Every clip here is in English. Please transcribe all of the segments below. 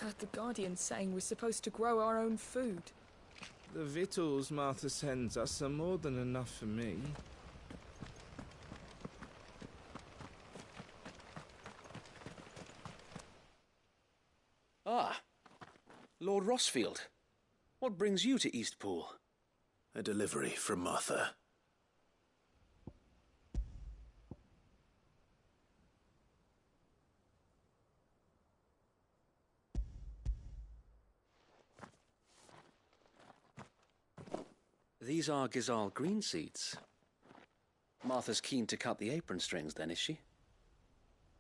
heard the Guardian saying we're supposed to grow our own food. The victuals Martha sends us are more than enough for me. Ah, Lord Rossfield. What brings you to Eastpool? A delivery from Martha. These are Gizal green seeds. Martha's keen to cut the apron strings, then, is she?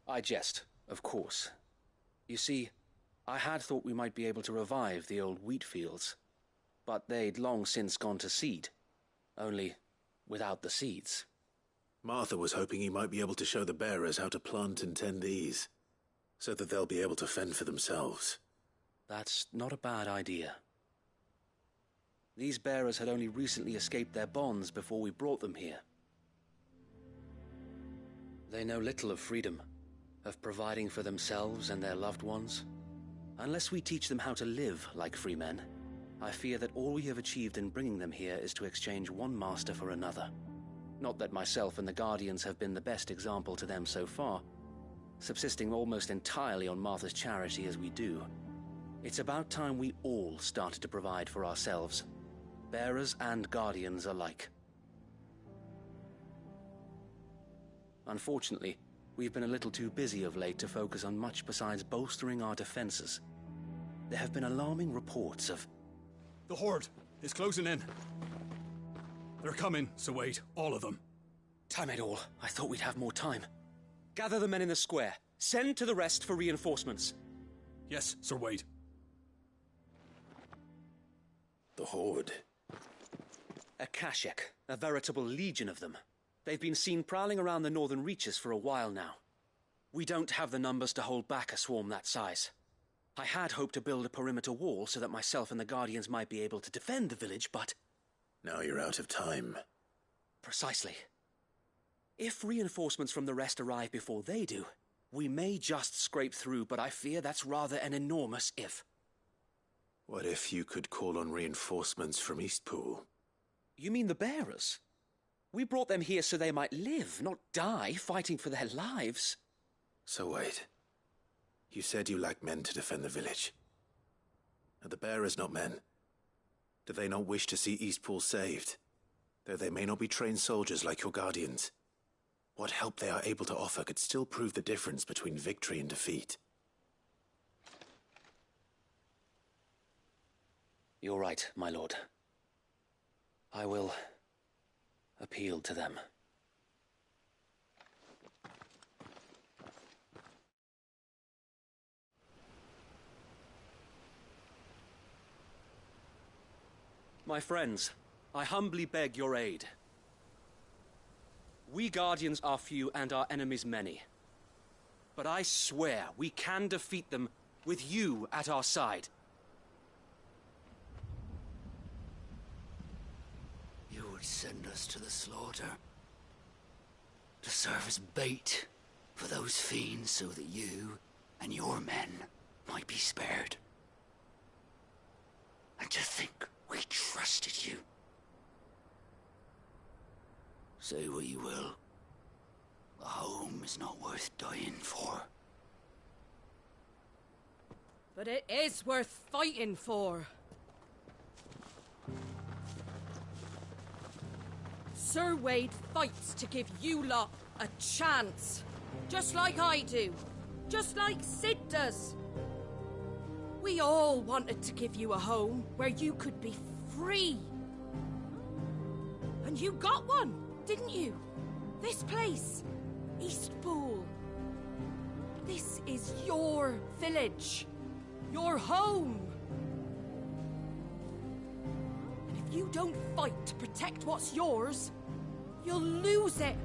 I jest, of course. You see, I had thought we might be able to revive the old wheat fields, but they'd long since gone to seed, only without the seeds. Martha was hoping you might be able to show the bearers how to plant and tend these, so that they'll be able to fend for themselves. That's not a bad idea. These bearers had only recently escaped their bonds before we brought them here. They know little of freedom, of providing for themselves and their loved ones. Unless we teach them how to live like free men, I fear that all we have achieved in bringing them here is to exchange one master for another. Not that myself and the Guardians have been the best example to them so far, subsisting almost entirely on Martha's charity as we do. It's about time we all started to provide for ourselves, bearers and Guardians alike. Unfortunately, we've been a little too busy of late to focus on much besides bolstering our defenses. There have been alarming reports of... The Horde is closing in. They're coming, so wait, all of them. Time it all. I thought we'd have more time. Gather the men in the square. Send to the rest for reinforcements. Yes, Sir Wade. The Horde. A Kashek, a veritable legion of them. They've been seen prowling around the northern reaches for a while now. We don't have the numbers to hold back a swarm that size. I had hoped to build a perimeter wall so that myself and the Guardians might be able to defend the village, but... Now you're out of time. Precisely. If reinforcements from the rest arrive before they do, we may just scrape through, but I fear that's rather an enormous if. What if you could call on reinforcements from Eastpool? You mean the bearers? We brought them here so they might live, not die fighting for their lives. So wait. You said you lack men to defend the village. Are the bearers not men? Do they not wish to see Eastpool saved? Though they may not be trained soldiers like your Guardians. What help they are able to offer could still prove the difference between victory and defeat. You're right, my lord. I will appeal to them. My friends, I humbly beg your aid. We Guardians are few and our enemies many. But I swear we can defeat them with you at our side. You would send us to the slaughter, to serve as bait for those fiends so that you and your men might be spared. And to think we trusted you. Say what you will, a home is not worth dying for. But it is worth fighting for. Sir Wade fights to give you lot a chance. Just like I do. Just like Sid does. We all wanted to give you a home where you could be free. And you got one, didn't you? This place, Eastpool. This is your village. Your home. And if you don't fight to protect what's yours, you'll lose it.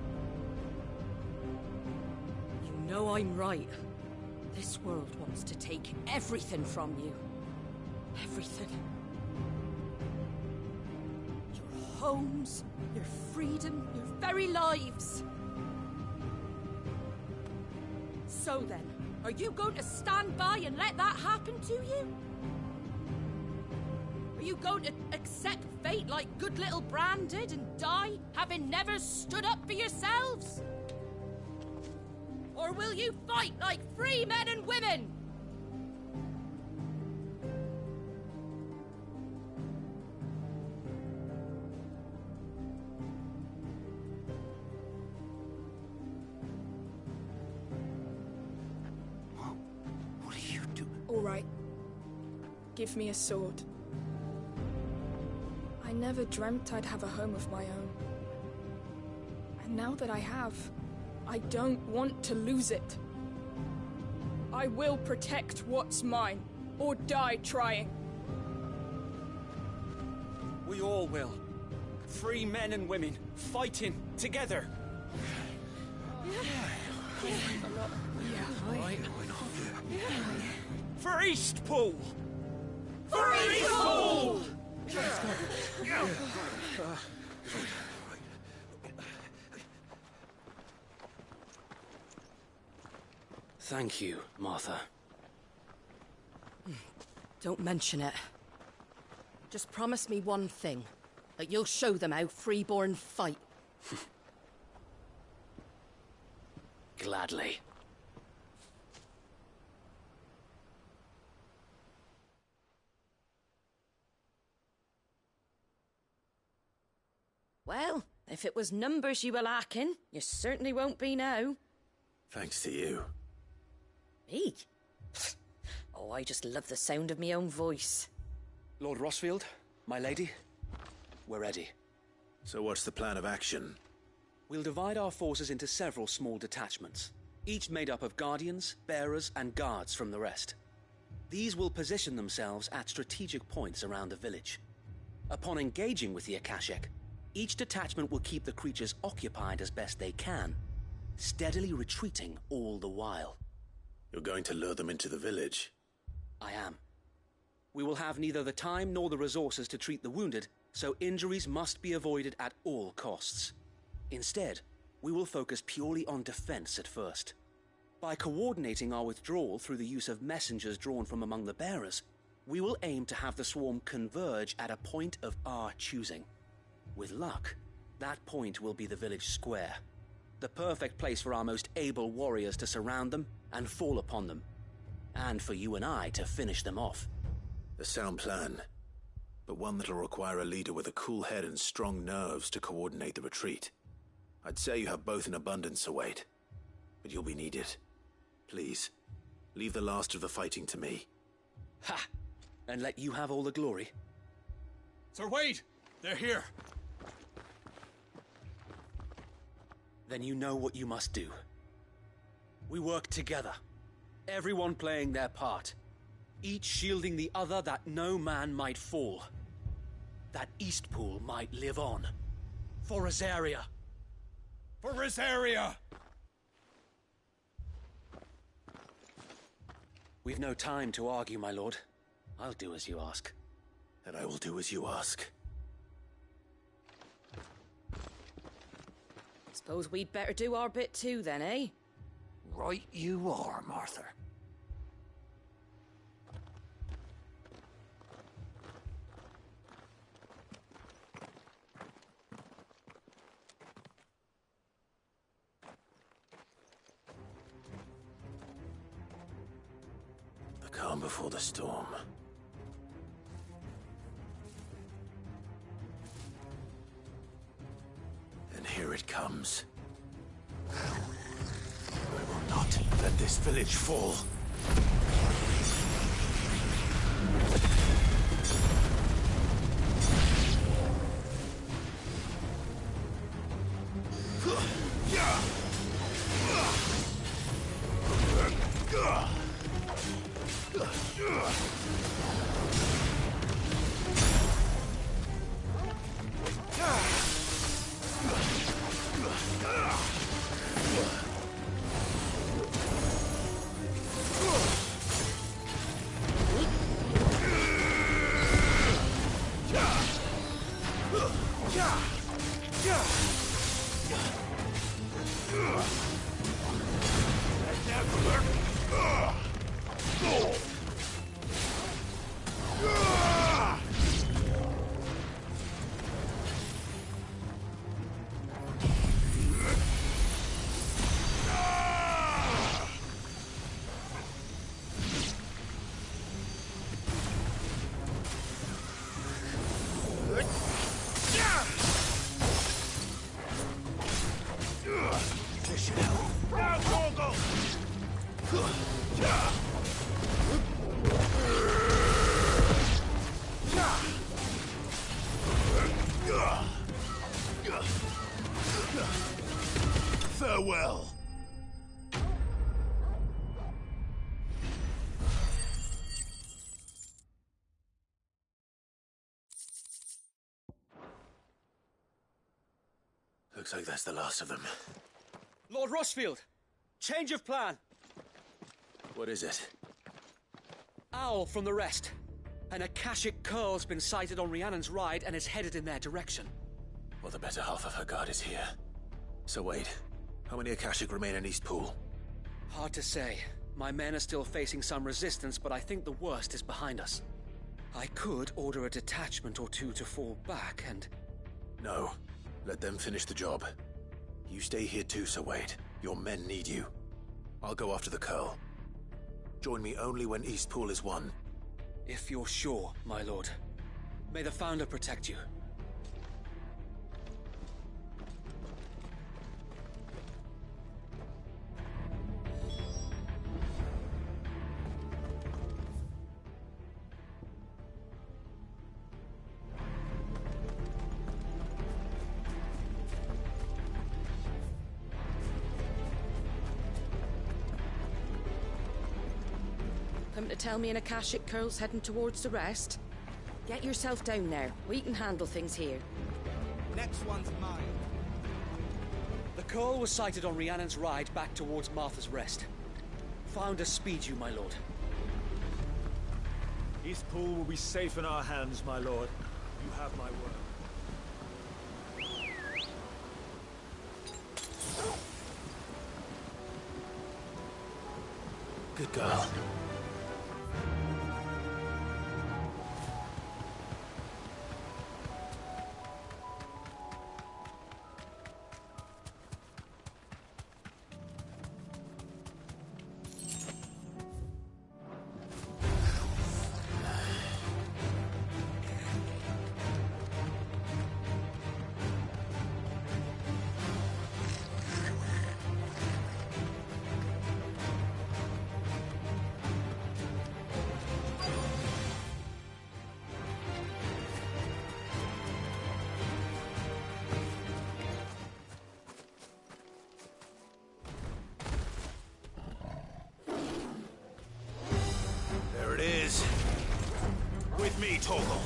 You know I'm right. This world wants to take everything from you. Everything. Your homes, your freedom, your very lives. So then, Are you going to stand by and let that happen to you? Are you going to accept fate like good little Bran did and die, having never stood up for yourselves? Or will you fight like free men and women? What are you doing? All right. Give me a sword. I never dreamt I'd have a home of my own. And now that I have, I don't want to lose it. I will protect what's mine, or die trying. We all will. Free men and women, fighting together. For Eastpool! For Eastpool! Thank you, Martha. Don't mention it. Just promise me one thing. That you'll show them how freeborn fight. Gladly. Well, if it was numbers you were lacking, you certainly won't be now. Thanks to you. Me? Oh, I just love the sound of my own voice. Lord Rossfield, my lady, we're ready. So what's the plan of action? We'll divide our forces into several small detachments, each made up of guardians, bearers, and guards from the rest. These will position themselves at strategic points around the village. Upon engaging with the Akashic, each detachment will keep the creatures occupied as best they can, steadily retreating all the while. You're going to lure them into the village? I am. We will have neither the time nor the resources to treat the wounded, so injuries must be avoided at all costs. Instead, we will focus purely on defense at first. By coordinating our withdrawal through the use of messengers drawn from among the bearers, we will aim to have the swarm converge at a point of our choosing. With luck, that point will be the village square, the perfect place for our most able warriors to surround them and fall upon them, and for you and I to finish them off. A sound plan, but one that'll require a leader with a cool head and strong nerves to coordinate the retreat. I'd say you have both in abundance, Sir Wade, but you'll be needed. Please, leave the last of the fighting to me. Ha! And let you have all the glory. Sir Wade! They're here! Then you know what you must do. We work together, everyone playing their part, each shielding the other that no man might fall, that Eastpool might live on. For Rosaria! For Rosaria! We've no time to argue, my lord. I'll do as you ask. And I will do as you ask. Suppose we'd better do our bit too then, eh? Right you are, Martha. The calm before the storm. And here it comes. I will not let this village fall. Looks like that's the last of them. Lord Rosfield! Change of plan! What is it? Owl from the rest. An Akashic curl's been sighted on Rhiannon's Ride and is headed in their direction. Well, the better half of her guard is here. So wait, how many Akashic remain in Eastpool? Hard to say. My men are still facing some resistance, but I think the worst is behind us. I could order a detachment or two to fall back and... No. Let them finish the job. You stay here too, Sir Wade. Your men need you. I'll go after the Curl. Join me only when Eastpool is won. If you're sure, my lord. May the Founder protect you. Come to tell me an Akashic curl's heading towards the rest? Get yourself down there. We can handle things here. Next one's mine. The curl was sighted on Rhiannon's Ride back towards Martha's Rest. Founder speed you, my lord. Eastpool will be safe in our hands, my lord. You have my word. Good girl. There it is. With me, Torgal.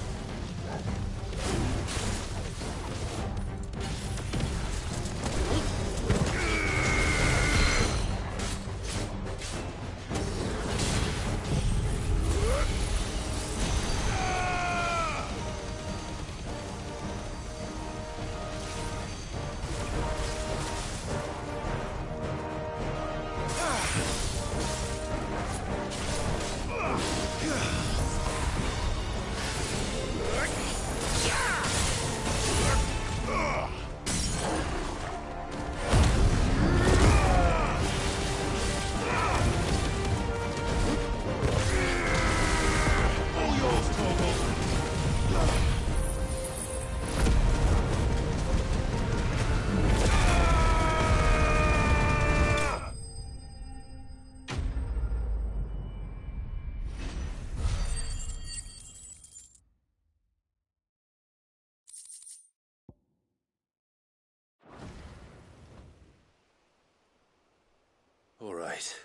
All right.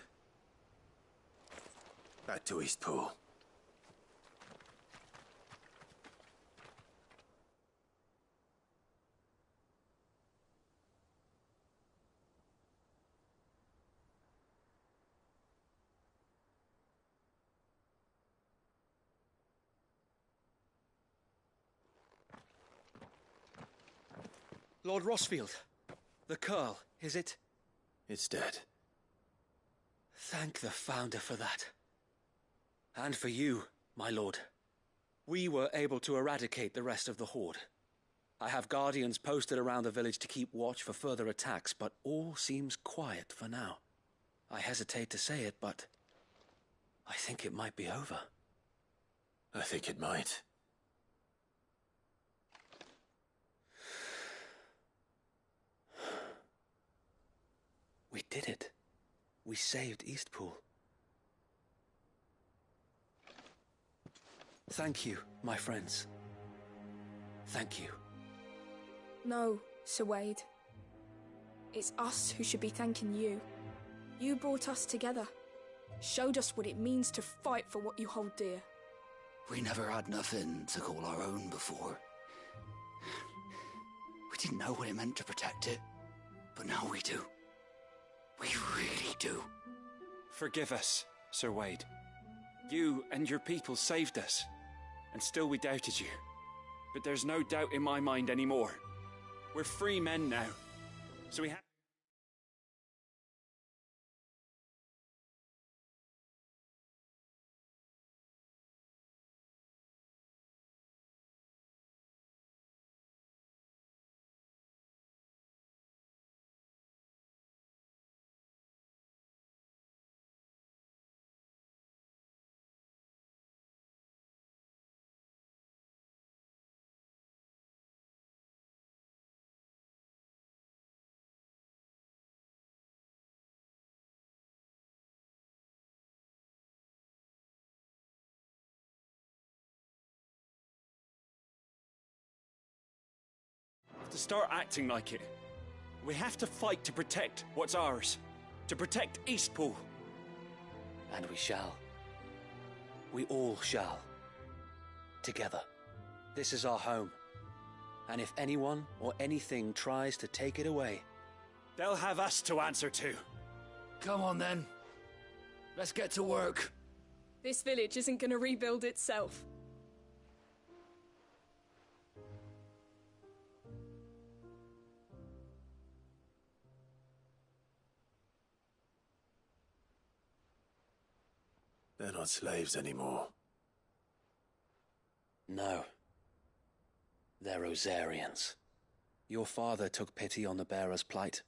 Back to Eastpool. Lord Rosfield, the curl, is it? It's dead. Thank the Founder for that. And for you, my lord. We were able to eradicate the rest of the Horde. I have guardians posted around the village to keep watch for further attacks, but all seems quiet for now. I hesitate to say it, but I think it might be over. I think it might. We did it. We saved Eastpool. Thank you, my friends. Thank you. No, Sir Wade. It's us who should be thanking you. You brought us together. Showed us what it means to fight for what you hold dear. We never had nothing to call our own before. We didn't know what it meant to protect it, but now we do. We really do. Forgive us, Sir Wade. You and your people saved us, and still we doubted you. But there's no doubt in my mind anymore. We're free men now, so we have... to start acting like it. We have to fight to protect what's ours. To protect Eastpool. And we shall. We all shall. Together. This is our home. And if anyone or anything tries to take it away, they'll have us to answer to. Come on then. Let's get to work. This village isn't gonna rebuild itself. They're not slaves anymore. no. They're Rosarians. Your father took pity on the bearer's plight,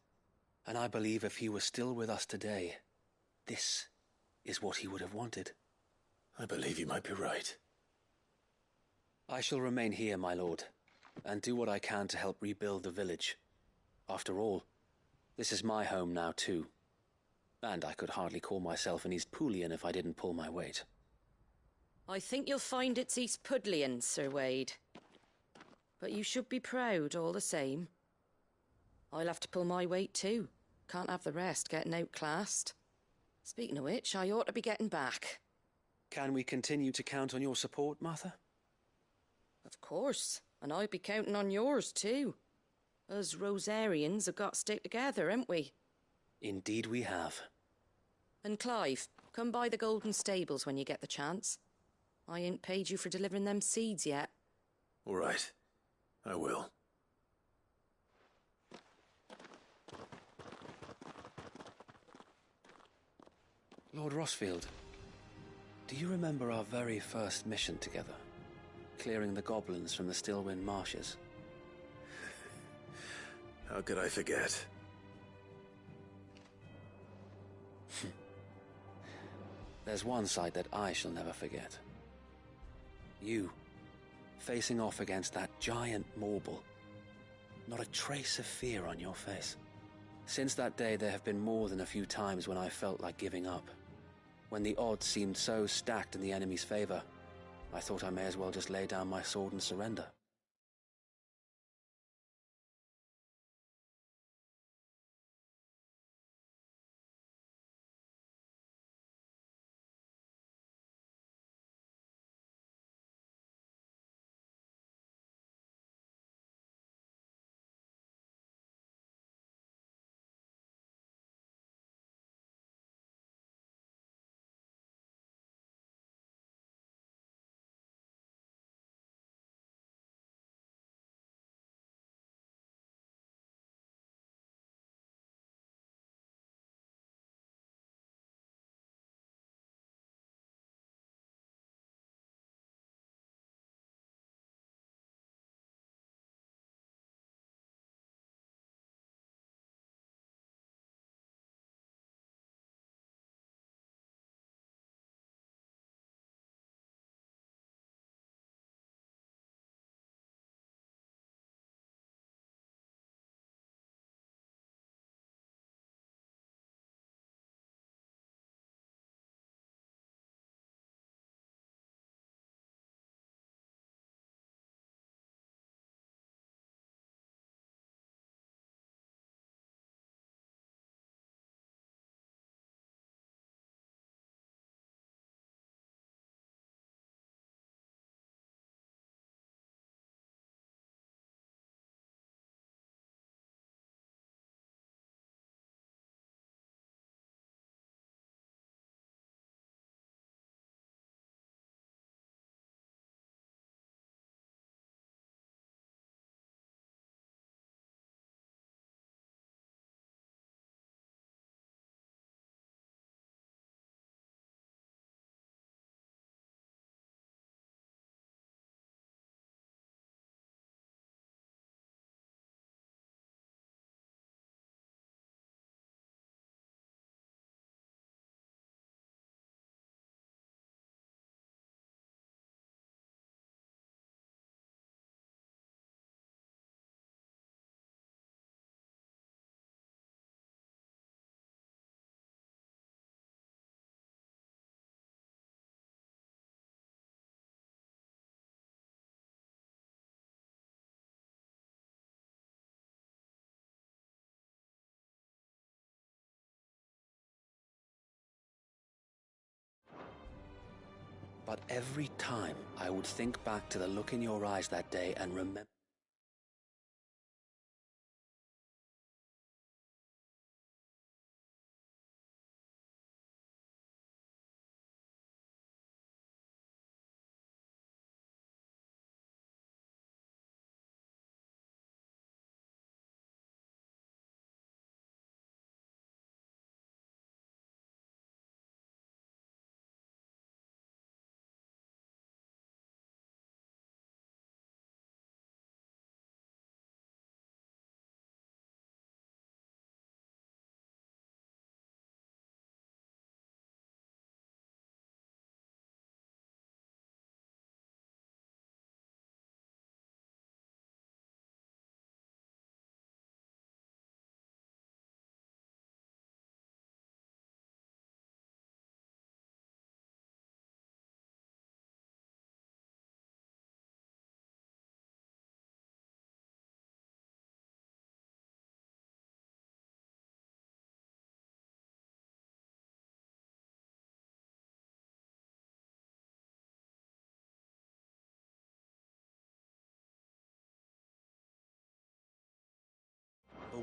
and I believe if he were still with us today, this is what he would have wanted. I believe you might be right. I shall remain here, my lord, and do what I can to help rebuild the village. After all, this is my home now too. And I could hardly call myself an Eastpoolian if I didn't pull my weight. I think you'll find it's East Pudlian, Sir Wade. But you should be proud all the same. I'll have to pull my weight too. Can't have the rest getting outclassed. Speaking of which, I ought to be getting back. Can we continue to count on your support, Martha? Of course, and I'd be counting on yours too. Us Rosarians have got to stick together, haven't we? Indeed we have. And Clive, come by the Golden Stables when you get the chance. I ain't paid you for delivering them seeds yet. All right. I will. Lord Rossfield, do you remember our very first mission together? Clearing the goblins from the Stillwind marshes? How could I forget? There's one sight that I shall never forget. You, facing off against that giant Morble. Not a trace of fear on your face. Since that day, there have been more than a few times when I felt like giving up. When the odds seemed so stacked in the enemy's favor, I thought I may as well just lay down my sword and surrender. But every time I would think back to the look in your eyes that day and remember...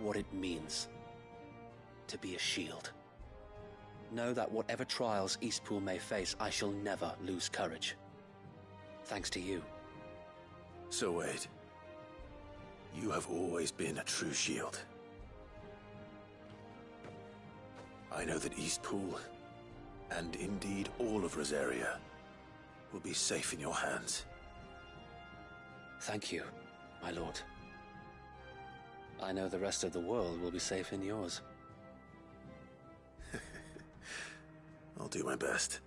what it means to be a shield. Know that whatever trials Eastpool may face, I shall never lose courage. Thanks to you. So Wade, you have always been a true shield. I know that Eastpool, and indeed all of Rosaria, will be safe in your hands. Thank you, my lord. I know the rest of the world will be safe in yours. I'll do my best.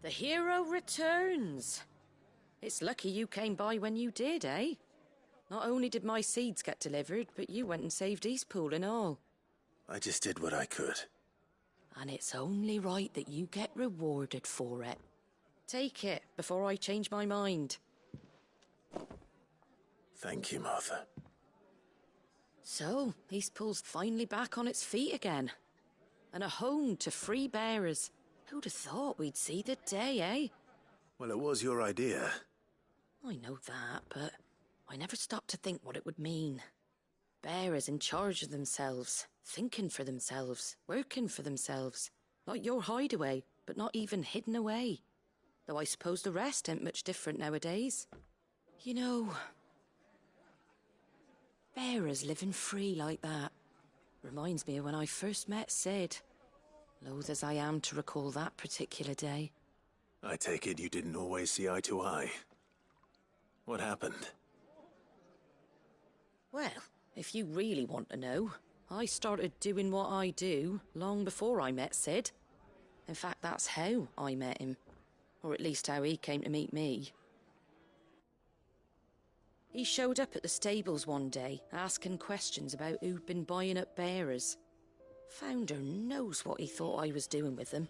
The hero returns. It's lucky you came by when you did, eh? Not only did my seeds get delivered, but you went and saved Eastpool and all. I just did what I could. And it's only right that you get rewarded for it. Take it before I change my mind. Thank you, Martha. So, Eastpool's finally back on its feet again. And a home to free bearers. Who'd have thought we'd see the day, eh? Well, it was your idea. I know that, but I never stopped to think what it would mean. Bearers in charge of themselves, thinking for themselves, working for themselves. Like your hideaway, but not even hidden away. Though I suppose the rest ain't much different nowadays. You know, bearers living free like that reminds me of when I first met Sid. Loath as I am to recall that particular day. I take it you didn't always see eye to eye. What happened? Well, if you really want to know, I started doing what I do long before I met Sid. In fact, that's how I met him. Or at least how he came to meet me. He showed up at the stables one day, asking questions about who'd been buying up bearers. Founder knows what he thought I was doing with them.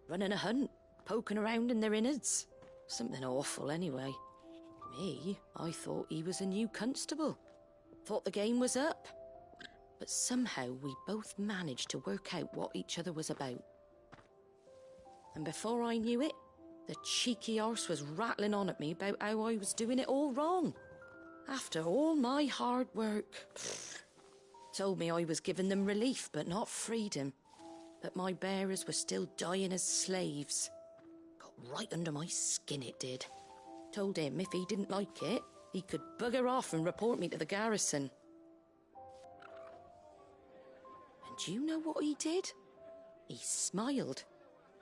Running a hunt, poking around in their innards. Something awful anyway. Me, I thought he was a new constable. Thought the game was up. But somehow we both managed to work out what each other was about. And before I knew it, the cheeky arse was rattling on at me about how I was doing it all wrong. After all my hard work. Told me I was giving them relief, but not freedom. That my bearers were still dying as slaves. Got right under my skin, it did. Told him if he didn't like it, he could bugger off and report me to the garrison. And do you know what he did? He smiled.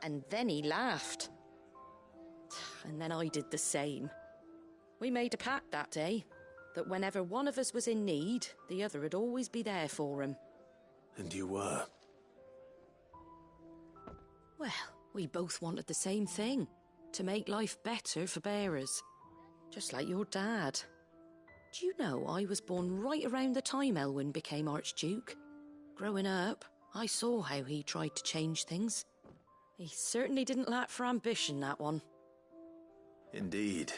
And then he laughed. And then I did the same. We made a pact that day, that whenever one of us was in need, the other would always be there for him. And you were? Well, we both wanted the same thing. To make life better for bearers. Just like your dad. Do you know I was born right around the time Elwyn became Archduke? Growing up, I saw how he tried to change things. He certainly didn't lack for ambition, that one. Indeed.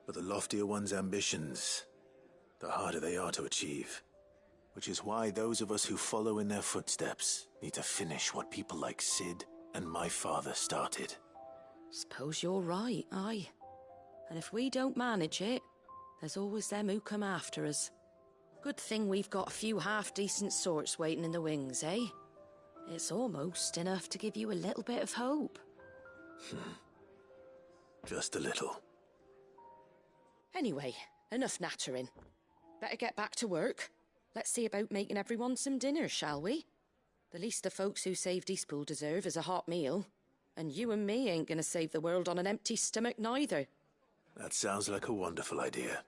But the loftier one's ambitions, the harder they are to achieve. Which is why those of us who follow in their footsteps need to finish what people like Sid and my father started. Suppose you're right, aye. And if we don't manage it, there's always them who come after us. Good thing we've got a few half-decent sorts waiting in the wings, eh? It's almost enough to give you a little bit of hope. Just a little. Anyway, enough nattering. Better get back to work. Let's see about making everyone some dinner, shall we? The least the folks who saved Eastpool deserve is a hot meal. And you and me ain't gonna save the world on an empty stomach neither. That sounds like a wonderful idea.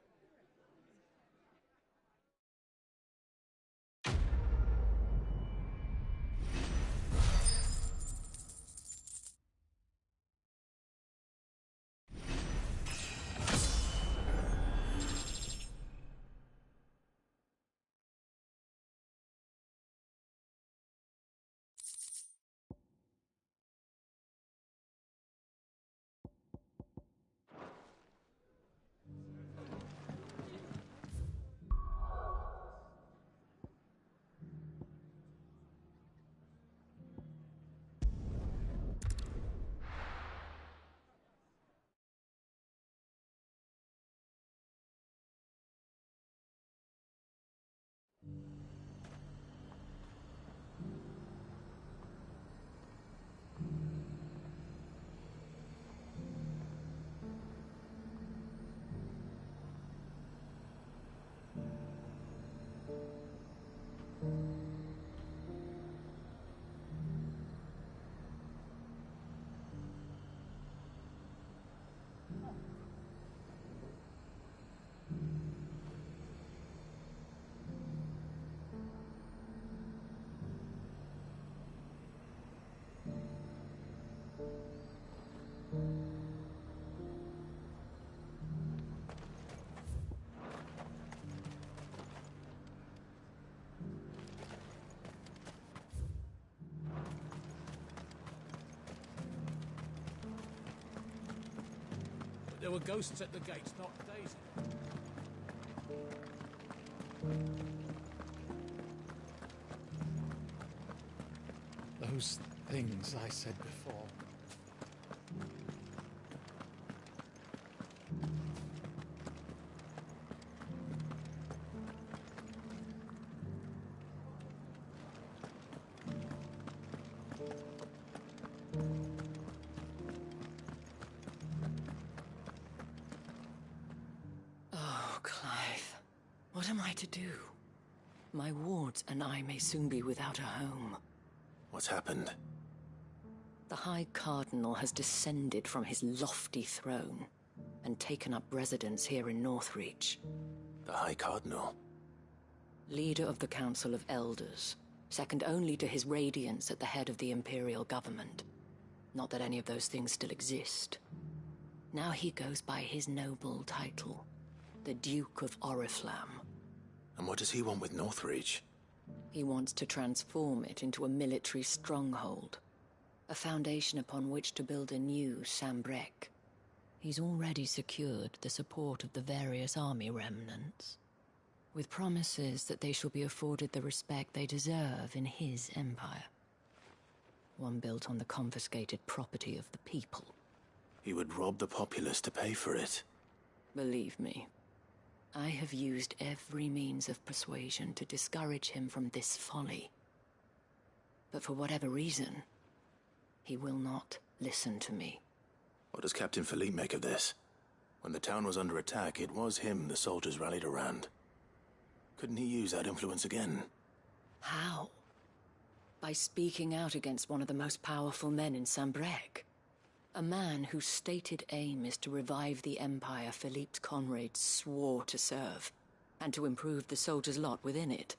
There were ghosts at the gates, not Daisy. Those things I said before. What am I to do? My wards and I may soon be without a home. What's happened? The High Cardinal has descended from his lofty throne and taken up residence here in Northreach. The High Cardinal? Leader of the Council of Elders, second only to his Radiance at the head of the Imperial government. Not that any of those things still exist. Now he goes by his noble title, the Duke of Oriflamme. And what does he want with Northreach? He wants to transform it into a military stronghold, a foundation upon which to build a new Sambrec. He's already secured the support of the various army remnants, with promises that they shall be afforded the respect they deserve in his empire. One built on the confiscated property of the people. He would rob the populace to pay for it. Believe me, I have used every means of persuasion to discourage him from this folly. But for whatever reason, he will not listen to me. What does Captain Philippe make of this? When the town was under attack, it was him the soldiers rallied around. Couldn't he use that influence again? How? By speaking out against one of the most powerful men in Sambrec. A man whose stated aim is to revive the empire Philippe's comrades swore to serve, and to improve the soldiers' lot within it.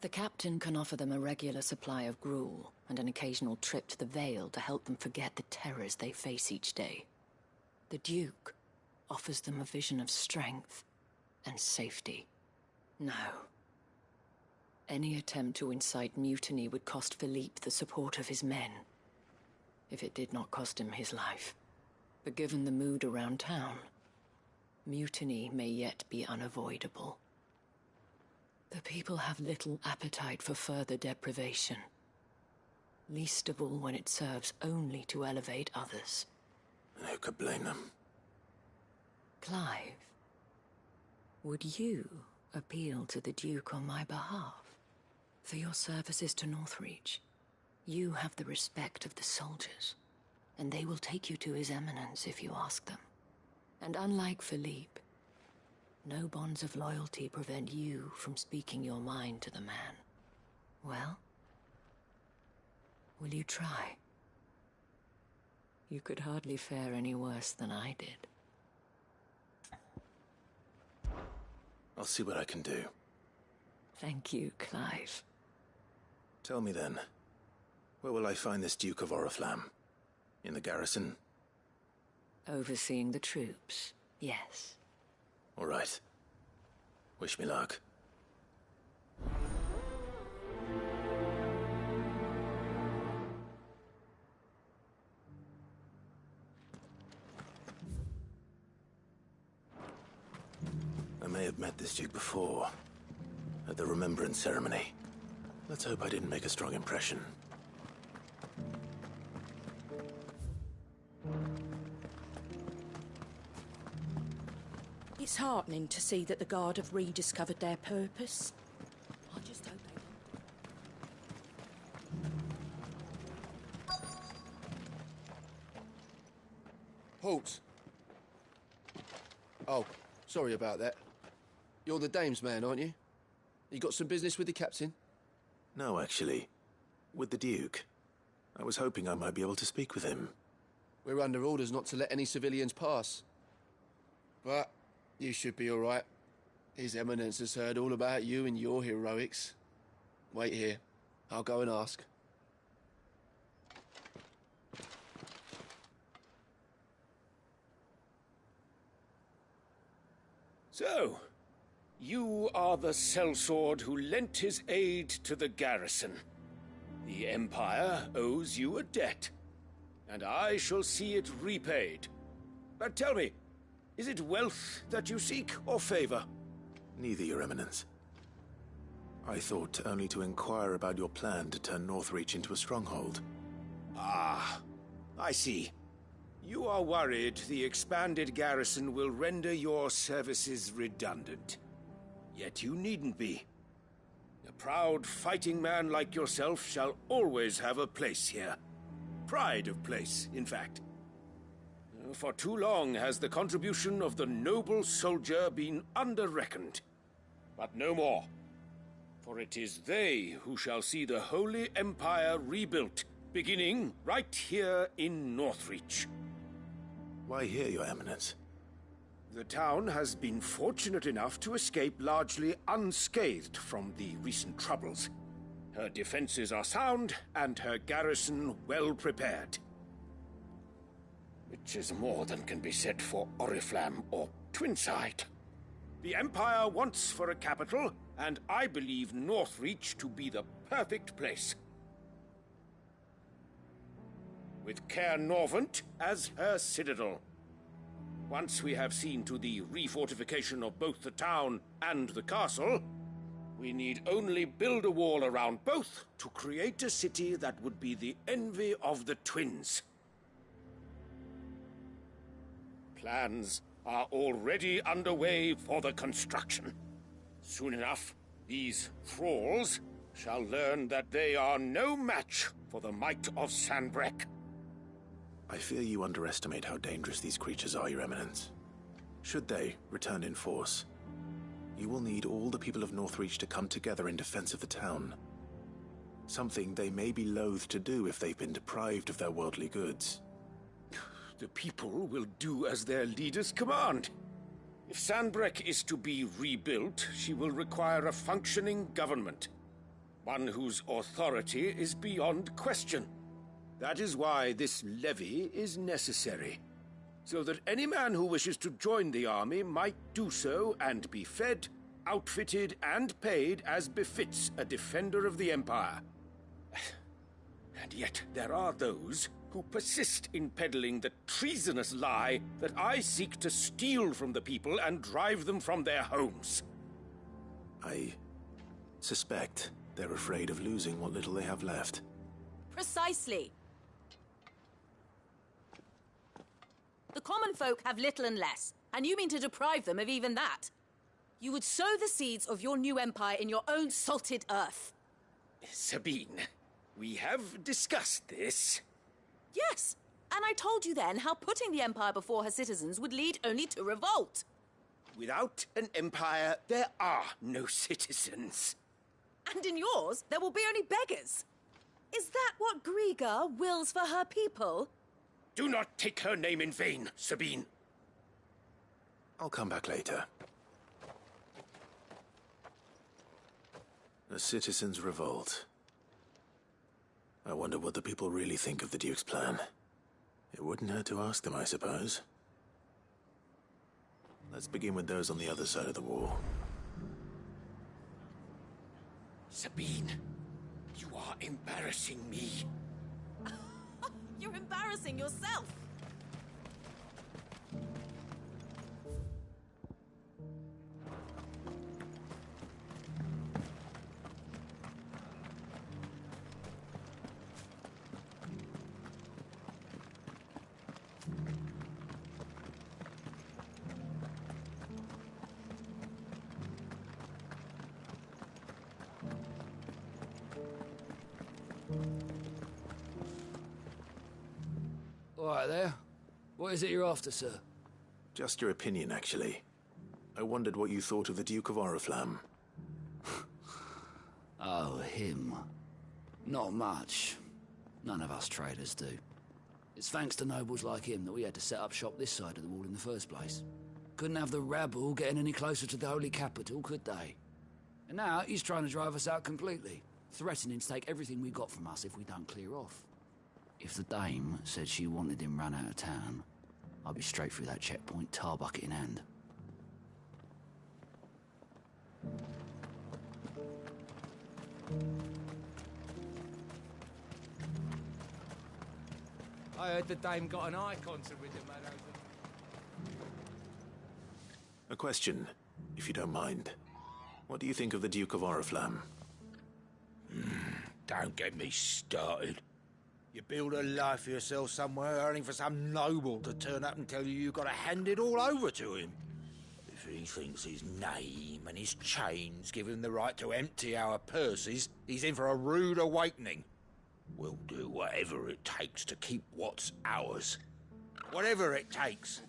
The captain can offer them a regular supply of gruel, and an occasional trip to the Vale to help them forget the terrors they face each day. The Duke offers them a vision of strength and safety. No. Any attempt to incite mutiny would cost Philippe the support of his men, if it did not cost him his life. But given the mood around town, mutiny may yet be unavoidable. The people have little appetite for further deprivation, least of all when it serves only to elevate others. And who could blame them? Clive, would you appeal to the Duke on my behalf? For your services to Northreach, you have the respect of the soldiers, and they will take you to His Eminence if you ask them. And unlike Philippe, no bonds of loyalty prevent you from speaking your mind to the man. Well, will you try? You could hardly fare any worse than I did. I'll see what I can do. Thank you, Clive. Tell me then, where will I find this Duke of Oriflamme? In the garrison? Overseeing the troops, yes. All right. Wish me luck. I may have met this Duke before, at the Remembrance Ceremony. Let's hope I didn't make a strong impression. It's heartening to see that the Guard have rediscovered their purpose. I just hope they don't. Halt! Oh, sorry about that. You're the dame's man, aren't you? You got some business with the captain? No, actually. With the Duke. I was hoping I might be able to speak with him. We're under orders not to let any civilians pass. But you should be all right. His Eminence has heard all about you and your heroics. Wait here. I'll go and ask. So, you are the sellsword who lent his aid to the garrison. The Empire owes you a debt, and I shall see it repaid. But tell me, is it wealth that you seek, or favor? Neither, Your Eminence. I thought only to inquire about your plan to turn Northreach into a stronghold. Ah, I see. You are worried the expanded garrison will render your services redundant. Yet you needn't be. A proud fighting man like yourself shall always have a place here. Pride of place, in fact. For too long has the contribution of the noble soldier been under-reckoned. but no more. For it is they who shall see the Holy Empire rebuilt, beginning right here in Northreach. Why here, Your Eminence? The town has been fortunate enough to escape largely unscathed from the recent troubles. Her defenses are sound, and her garrison well prepared. Which is more than can be said for Oriflamme or Twinside. The Empire wants for a capital, and I believe Northreach to be the perfect place. With Caer Norvent as her citadel. Once we have seen to the refortification of both the town and the castle, we need only build a wall around both to create a city that would be the envy of the twins. Plans are already underway for the construction. Soon enough, these thralls shall learn that they are no match for the might of Sanbreque. I fear you underestimate how dangerous these creatures are, Your Eminence. Should they return in force, you will need all the people of Northreach to come together in defense of the town. Something they may be loath to do if they've been deprived of their worldly goods. The people will do as their leaders command. If Sanbreque is to be rebuilt, she will require a functioning government. One whose authority is beyond question. That is why this levy is necessary. So that any man who wishes to join the army might do so and be fed, outfitted, and paid as befits a defender of the Empire. And yet there are those who persist in peddling the treasonous lie that I seek to steal from the people and drive them from their homes. I suspect they're afraid of losing what little they have left. Precisely. The common folk have little and less, and you mean to deprive them of even that. You would sow the seeds of your new empire in your own salted earth. Sabine, we have discussed this. Yes, and I told you then how putting the empire before her citizens would lead only to revolt. Without an empire, there are no citizens. And in yours, there will be only beggars. Is that what Griga wills for her people? Do not take her name in vain, Sabine. I'll come back later. A citizens' revolt. I wonder what the people really think of the Duke's plan. It wouldn't hurt to ask them, I suppose. Let's begin with those on the other side of the wall. Sabine, you are embarrassing me. You're embarrassing yourself. All right there. What is it you're after, sir? Just your opinion, actually. I wondered what you thought of the Duke of Oriflamme. Oh, him. Not much. None of us traders do. It's thanks to nobles like him that we had to set up shop this side of the wall in the first place. Couldn't have the rabble getting any closer to the holy capital, could they? And now he's trying to drive us out completely, threatening to take everything we got from us if we don't clear off. If the dame said she wanted him run out of town, I'd be straight through that checkpoint, tar bucket in hand. I heard the dame got an eye concert with him, man. A question, if you don't mind. What do you think of the Duke of Oriflamme? Don't get me started. You build a life for yourself somewhere, earning for some noble to turn up and tell you you've got to hand it all over to him. If he thinks his name and his chains give him the right to empty our purses, he's in for a rude awakening. We'll do whatever it takes to keep what's ours. Whatever it takes.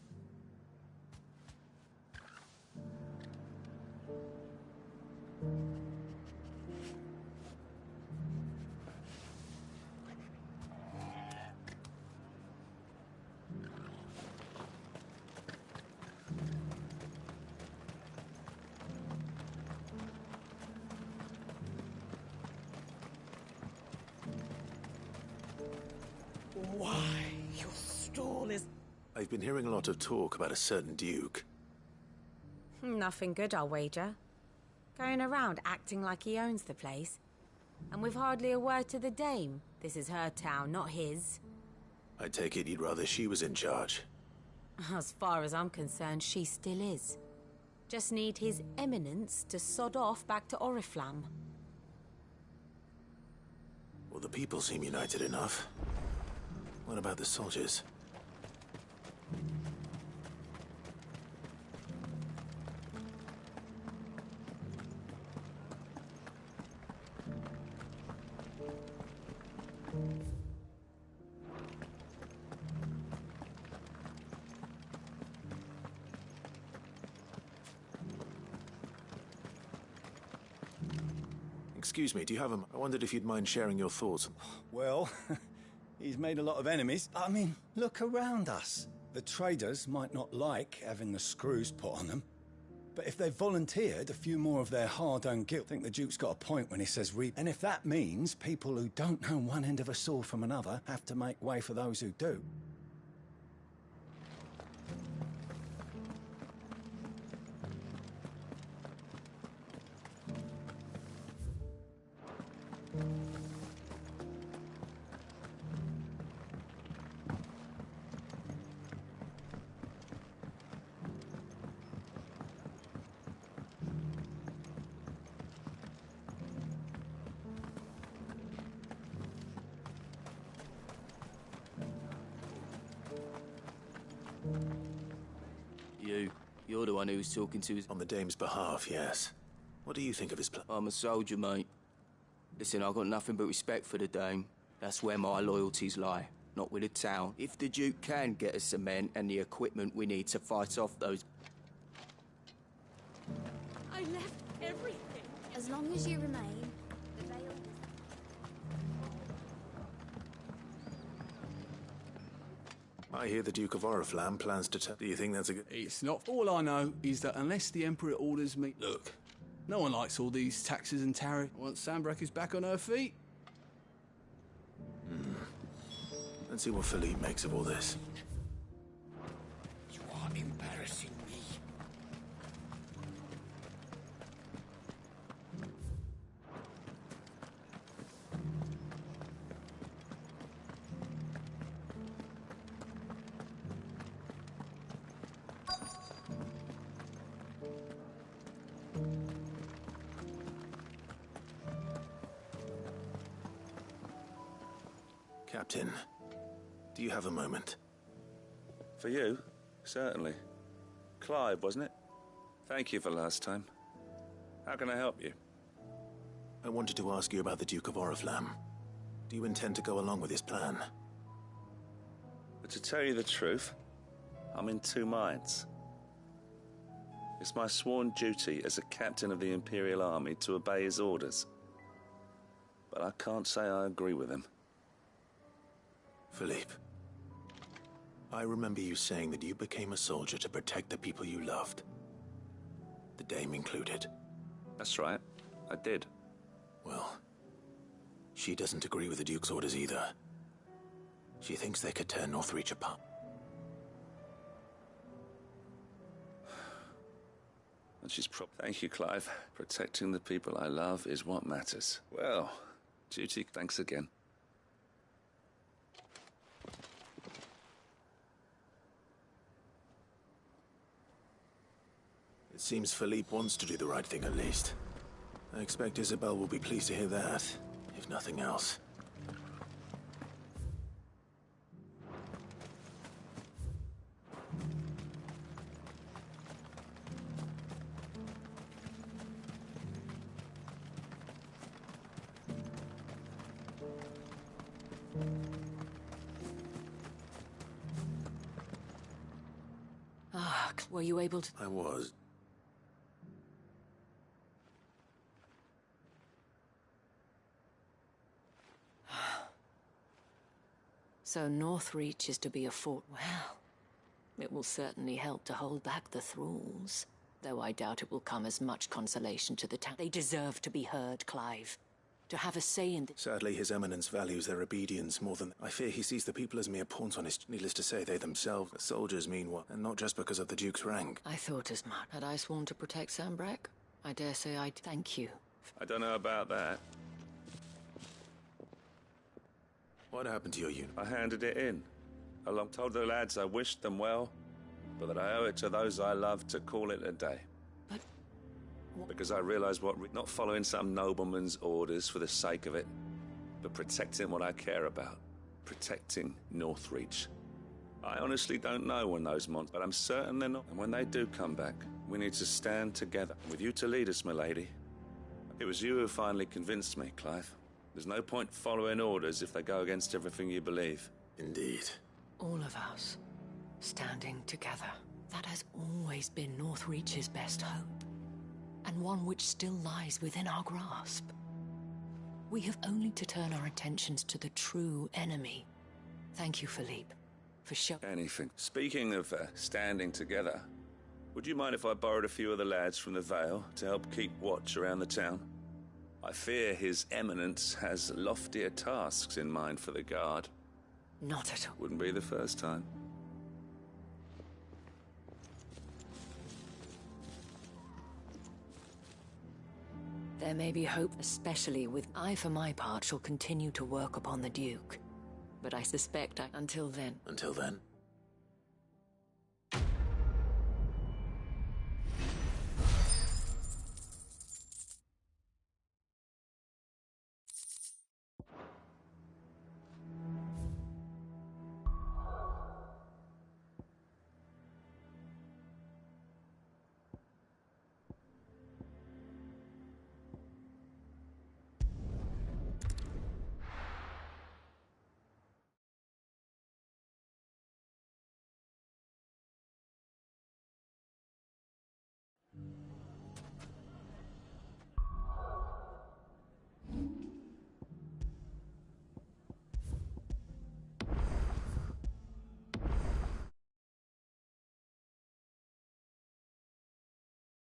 why your stall is... I've been hearing a lot of talk about a certain duke. Nothing good, I'll wager. Going around acting like he owns the place. And with hardly a word to the dame. This is her town, not his. I take it you'd rather she was in charge. As far as I'm concerned, she still is. Just need his eminence to sod off back to Oriflamme. Well, the people seem united enough. What about the soldiers? Excuse me, do you have I wondered if you'd mind sharing your thoughts. Well, he's made a lot of enemies. I mean, look around us. The traders might not like having the screws put on them, but if they've volunteered a few more of their hard-earned guilt, I think the Duke's got a point when he says And if that means people who don't know one end of a sword from another have to make way for those who do. You're the one who's talking to his... On the dame's behalf, yes. What do you think of his plan? I'm a soldier, mate. Listen, I've got nothing but respect for the dame. That's where my loyalties lie, not with the town. If the Duke can get us cement and the equipment we need to fight off those... I left everything. As long as you remain, the veil... I hear the Duke of Oriflamme plans to do you think that's a good... It's not. All I know is that unless the Emperor orders me... Look, no one likes all these taxes and tariffs. Once Sanbreque is back on her feet... Let's see what Philippe makes of all this. You are embarrassing me. Captain, do you have a moment? For you? Certainly. Clive, wasn't it? Thank you for last time. How can I help you? I wanted to ask you about the Duke of Oriflamme. Do you intend to go along with his plan? But to tell you the truth, I'm in two minds. It's my sworn duty as a captain of the Imperial Army to obey his orders. But I can't say I agree with him. Philippe, I remember you saying that you became a soldier to protect the people you loved. The dame included. That's right. I did. Well, she doesn't agree with the Duke's orders either. She thinks they could tear Northreach apart. And she's Thank you, Clive. Protecting the people I love is what matters. Well, duty, thanks again. It seems Philippe wants to do the right thing at least. I expect Isabel will be pleased to hear that, if nothing else. Ah, were you able to... I was. So Northreach is to be a fort. Well, it will certainly help to hold back the thralls. Though I doubt it will come as much consolation to the town. They deserve to be heard, Clive. to have a say in the... Sadly, His Eminence values their obedience more than... I fear he sees the people as mere pawns on his... Needless to say, they themselves, the soldiers, mean what, and not just because of the Duke's rank. I thought as much. Had I sworn to protect Sambrek? I dare say I'd thank you. I don't know about that. What happened to your unit? I handed it in. I told the lads I wished them well, but that I owe it to those I love to call it a day. But... Because I realised not following some nobleman's orders for the sake of it, but protecting what I care about. Protecting Northreach. I honestly don't know when those monsters, but I'm certain they're not. And when they do come back, we need to stand together. With you to lead us, milady. It was you who finally convinced me, Clive. There's no point following orders if they go against everything you believe. Indeed. All of us, standing together. That has always been Northreach's best hope. And one which still lies within our grasp. We have only to turn our attentions to the true enemy. Thank you, Philippe, for showing... Anything. Speaking of standing together, would you mind if I borrowed a few of the lads from the Vale to help keep watch around the town? I fear His Eminence has loftier tasks in mind for the guard. Not at all. Wouldn't be the first time. There may be hope, especially with... I, for my part, shall continue to work upon the Duke. But I suspect until then... Until then?